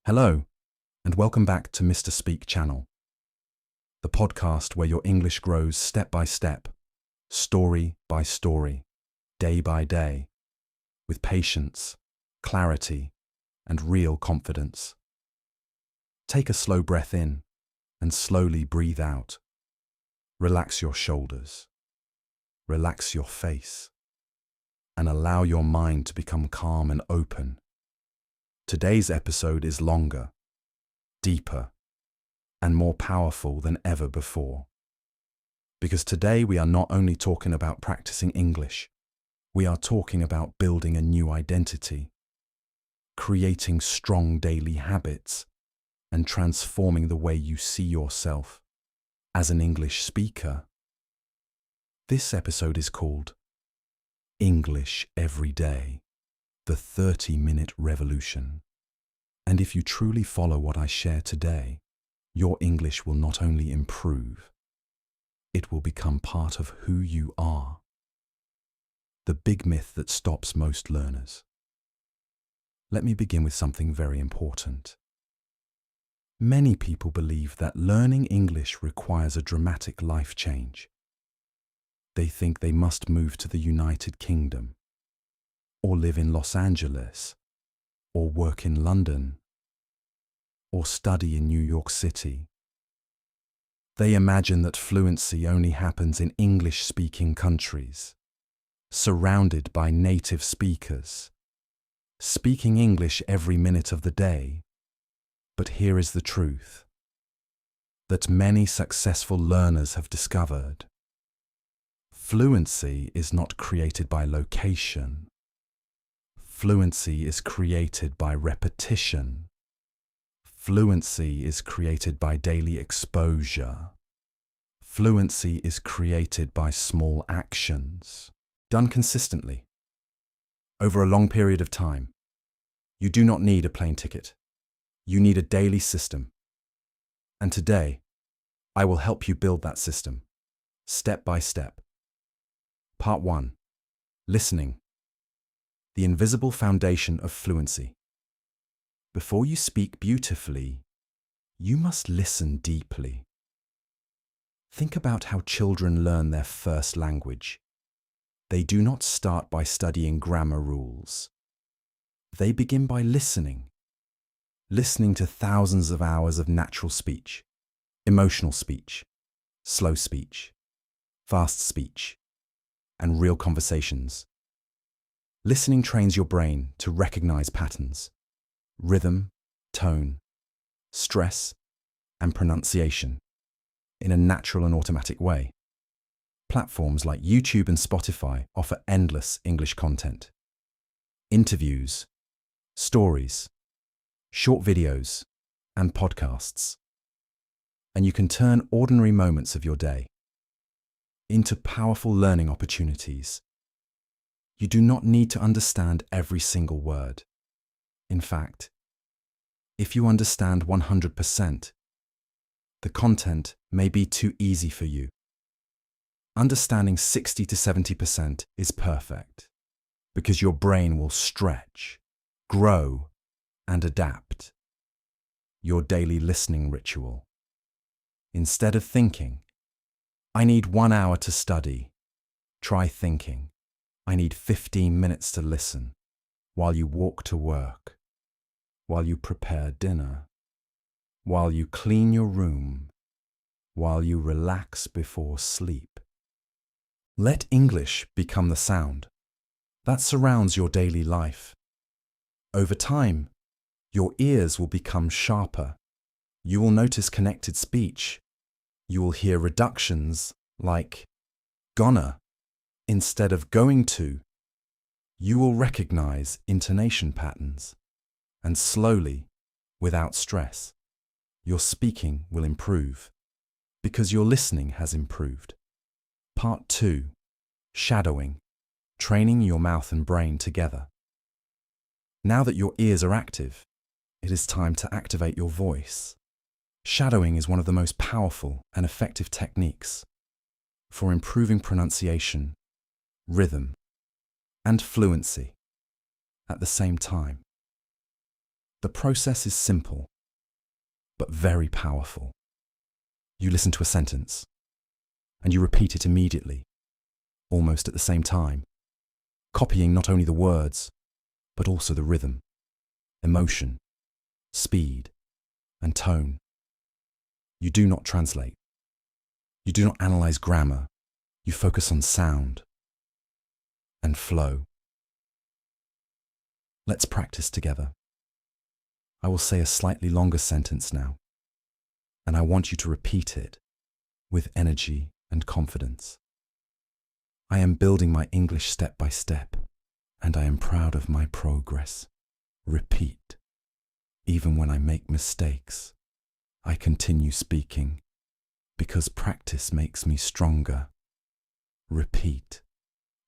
Hello, and welcome back to Mr. Speak channel, the podcast where your English grows step by step, story by story, day by day, with patience, clarity, and real confidence. Take a slow breath in and slowly breathe out. Relax your shoulders, relax your face, and allow your mind to become calm and open. Today's episode is longer, deeper, and more powerful than ever before. Because today we are not only talking about practicing English, we are talking about building a new identity, creating strong daily habits, and transforming the way you see yourself as an English speaker. This episode is called English Every Day, the 30-minute revolution. And if you truly follow what I share today, your English will not only improve, it will become part of who you are. The big myth that stops most learners. Let me begin with something very important. Many people believe that learning English requires a dramatic life change. They think they must move to the United Kingdom, or live in Los Angeles, or work in London, or study in New York City. They imagine that fluency only happens in English-speaking countries, surrounded by native speakers, speaking English every minute of the day. But here is the truth that many successful learners have discovered. Fluency is not created by location. Fluency is created by repetition. Fluency is created by daily exposure. Fluency is created by small actions, done consistently, over a long period of time. You do not need a plane ticket. You need a daily system. And today, I will help you build that system, step by step. Part 1. Listening. The invisible foundation of fluency. Before you speak beautifully, you must listen deeply. Think about how children learn their first language. They do not start by studying grammar rules. They begin by listening to thousands of hours of natural speech, emotional speech, slow speech, fast speech, and real conversations. Listening trains your brain to recognize patterns, rhythm, tone, stress, and pronunciation in a natural and automatic way. Platforms like YouTube and Spotify offer endless English content. Interviews, stories, short videos, and podcasts. And you can turn ordinary moments of your day into powerful learning opportunities. You do not need to understand every single word. In fact, if you understand 100%, the content may be too easy for you. Understanding 60 to 70% is perfect, because your brain will stretch, grow, and adapt. Your daily listening ritual. Instead of thinking, I need 1 hour to study, try thinking, I need 15 minutes to listen while you walk to work, while you prepare dinner, while you clean your room, while you relax before sleep. Let English become the sound that surrounds your daily life. Over time, your ears will become sharper. You will notice connected speech. You will hear reductions like gonna instead of going to. You will recognize intonation patterns. And slowly, without stress, your speaking will improve because your listening has improved. Part 2. Shadowing. Training your mouth and brain together. Now that your ears are active, it is time to activate your voice. Shadowing is one of the most powerful and effective techniques for improving pronunciation, rhythm, and fluency at the same time. The process is simple, but very powerful. You listen to a sentence, and you repeat it immediately, almost at the same time, copying not only the words, but also the rhythm, emotion, speed, and tone. You do not translate. You do not analyze grammar. You focus on sound and flow. Let's practice together. I will say a slightly longer sentence now, and I want you to repeat it with energy and confidence. I am building my English step by step, and I am proud of my progress. Repeat. Even when I make mistakes, I continue speaking because practice makes me stronger. Repeat.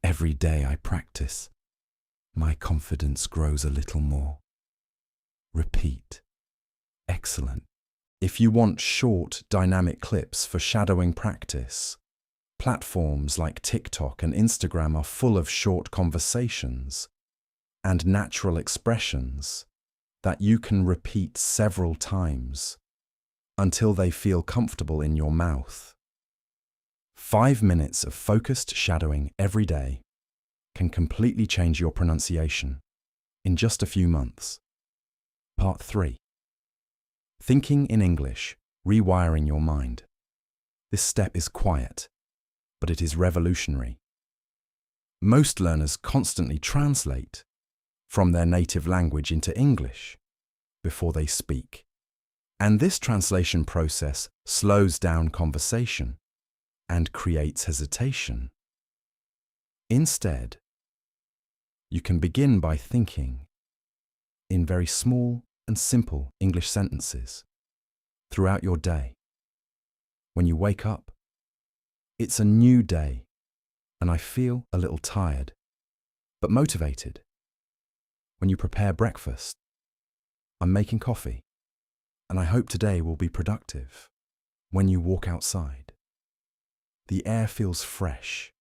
Every day I practice, my confidence grows a little more. Repeat. Excellent. If you want short, dynamic clips for shadowing practice, platforms like TikTok and Instagram are full of short conversations and natural expressions that you can repeat several times until they feel comfortable in your mouth. 5 minutes of focused shadowing every day can completely change your pronunciation in just a few months. Part 3. Thinking in English, rewiring your mind. This step is quiet, but it is revolutionary. Most learners constantly translate from their native language into English before they speak. And this translation process slows down conversation and creates hesitation. Instead, you can begin by thinking in very small and simple English sentences throughout your day. When you wake up, it's a new day, and I feel a little tired, but motivated. When you prepare breakfast, I'm making coffee, and I hope today will be productive. When you walk outside, the air feels fresh,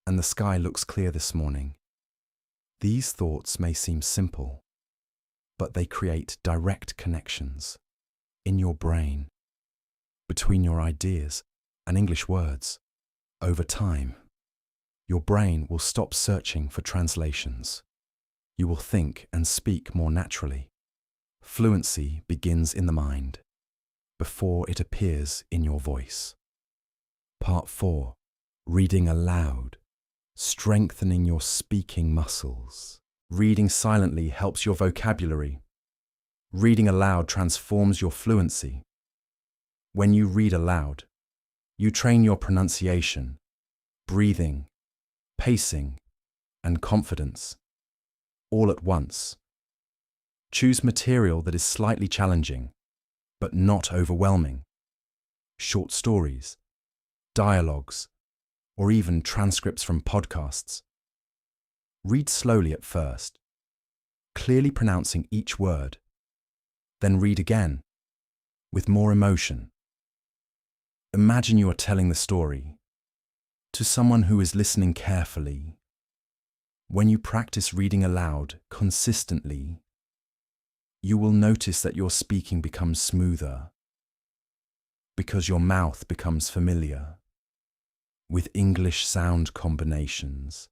and the sky looks clear this morning. These thoughts may seem simple, but they create direct connections in your brain between your ideas and English words. Over time, your brain will stop searching for translations. You will think and speak more naturally. Fluency begins in the mind before it appears in your voice. Part 4. Reading aloud. Strengthening your speaking muscles. Reading silently helps your vocabulary. Reading aloud transforms your fluency. When you read aloud, you train your pronunciation, breathing, pacing, and confidence, all at once. Choose material that is slightly challenging, but not overwhelming. Short stories, dialogues, or even transcripts from podcasts. Read slowly at first, clearly pronouncing each word, then read again, with more emotion. Imagine you are telling the story to someone who is listening carefully. When you practice reading aloud consistently, you will notice that your speaking becomes smoother because your mouth becomes familiar with English sound combinations.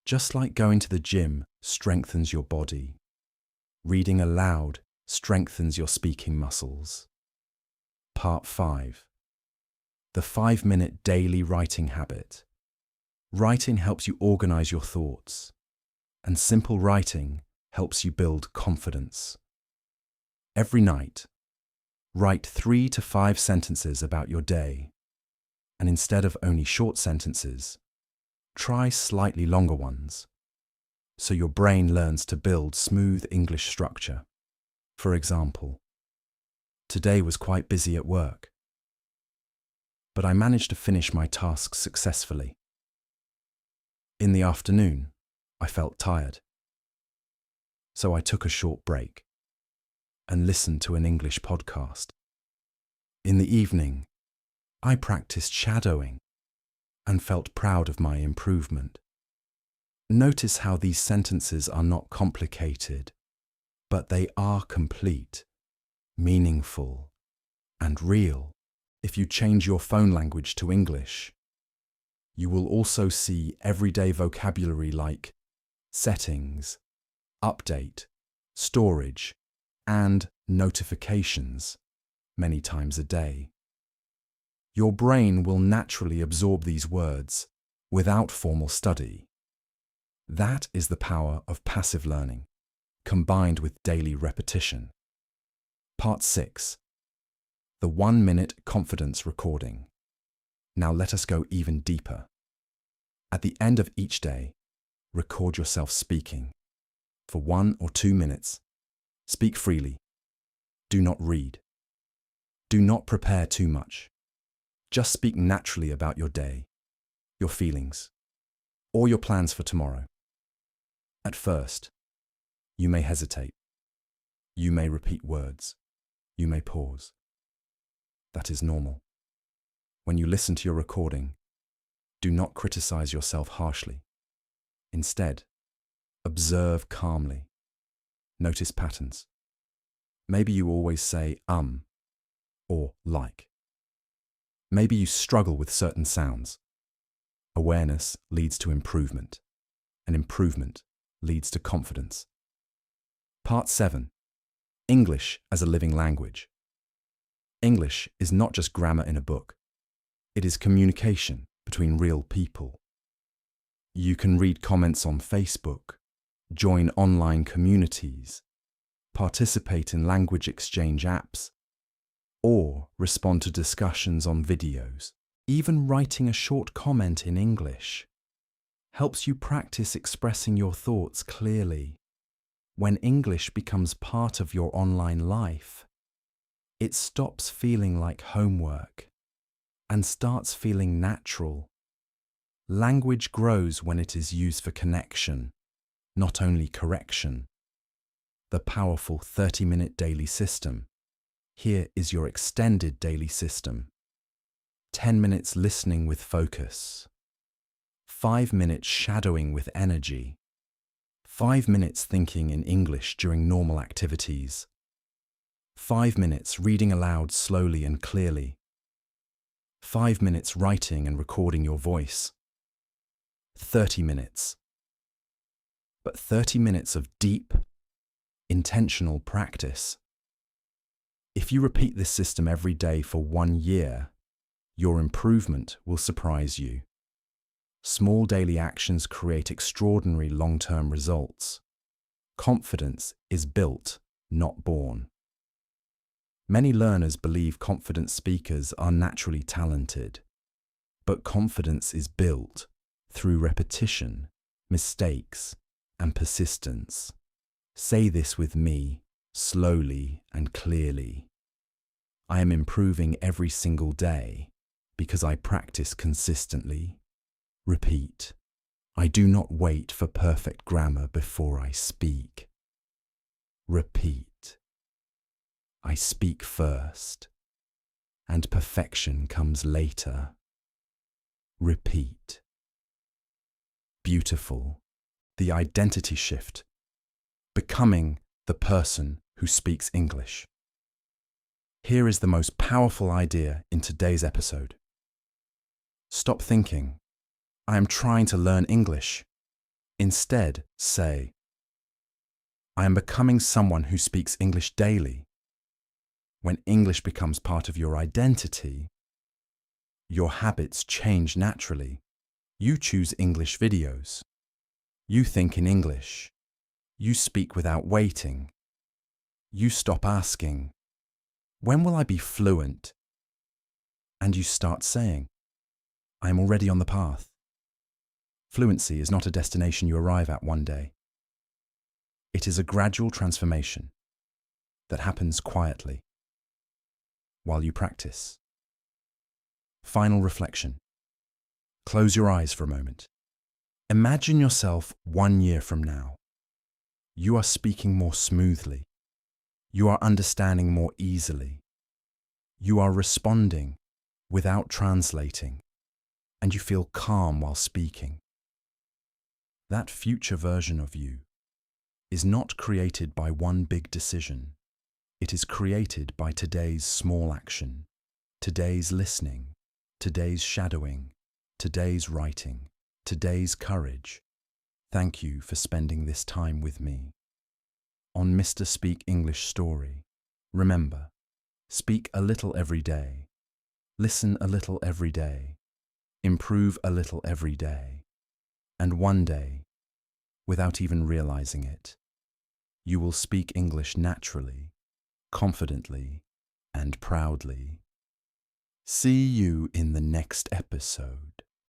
Just like going to the gym strengthens your body, reading aloud strengthens your speaking muscles. Part 5. The 5-minute daily writing habit. Writing helps you organize your thoughts, and simple writing helps you build confidence. Every night, write 3 to 5 sentences about your day, and instead of only short sentences, try slightly longer ones, so your brain learns to build smooth English structure. For example, today was quite busy at work, but I managed to finish my tasks successfully. In the afternoon, I felt tired, so I took a short break and listened to an English podcast. In the evening, I practiced shadowing and felt proud of my improvement. Notice how these sentences are not complicated, but they are complete, meaningful, and real. If you change your phone language to English, you will also see everyday vocabulary like settings, update, storage, and notifications many times a day. Your brain will naturally absorb these words without formal study. That is the power of passive learning, combined with daily repetition. Part 6. The 1-minute confidence recording. Now let us go even deeper. At the end of each day, record yourself speaking. For 1 or 2 minutes, speak freely. Do not read. Do not prepare too much. Just speak naturally about your day, your feelings, or your plans for tomorrow. At first, you may hesitate. You may repeat words. You may pause. That is normal. When you listen to your recording, do not criticize yourself harshly. Instead, observe calmly. Notice patterns. Maybe you always say or like. Maybe you struggle with certain sounds. Awareness leads to improvement, and improvement leads to confidence. Part 7. English as a living language. English is not just grammar in a book. It is communication between real people. You can read comments on Facebook, join online communities, participate in language exchange apps, or respond to discussions on videos. Even writing a short comment in English helps you practice expressing your thoughts clearly. When English becomes part of your online life, it stops feeling like homework and starts feeling natural. Language grows when it is used for connection, not only correction. The powerful 30-minute daily system. Here is your extended daily system. 10 minutes listening with focus. 5 minutes shadowing with energy. 5 minutes thinking in English during normal activities. 5 minutes reading aloud slowly and clearly. 5 minutes writing and recording your voice. 30 minutes. But 30 minutes of deep, intentional practice. If you repeat this system every day for 1 year, your improvement will surprise you. Small daily actions create extraordinary long-term results. Confidence is built, not born. Many learners believe confident speakers are naturally talented, but confidence is built through repetition, mistakes, and persistence. Say this with me, slowly and clearly. I am improving every single day because I practice consistently. Repeat. I do not wait for perfect grammar before I speak. Repeat. I speak first, and perfection comes later. Repeat. Beautiful. The identity shift. Becoming the person who speaks English. Here is the most powerful idea in today's episode. Stop thinking, I am trying to learn English. Instead, say, I am becoming someone who speaks English daily. When English becomes part of your identity, your habits change naturally. You choose English videos. You think in English. You speak without waiting. You stop asking, when will I be fluent? And you start saying, I am already on the path. Fluency is not a destination you arrive at one day. It is a gradual transformation that happens quietly while you practice. Final reflection. Close your eyes for a moment. Imagine yourself 1 year from now. You are speaking more smoothly. You are understanding more easily. You are responding without translating, and you feel calm while speaking. That future version of you is not created by one big decision. It is created by today's small action, today's listening, today's shadowing, today's writing, today's courage. Thank you for spending this time with me. On Mr. Speak English Story, remember, speak a little every day, listen a little every day, improve a little every day, and one day, without even realizing it, you will speak English naturally, confidently, and proudly. See you in the next episode.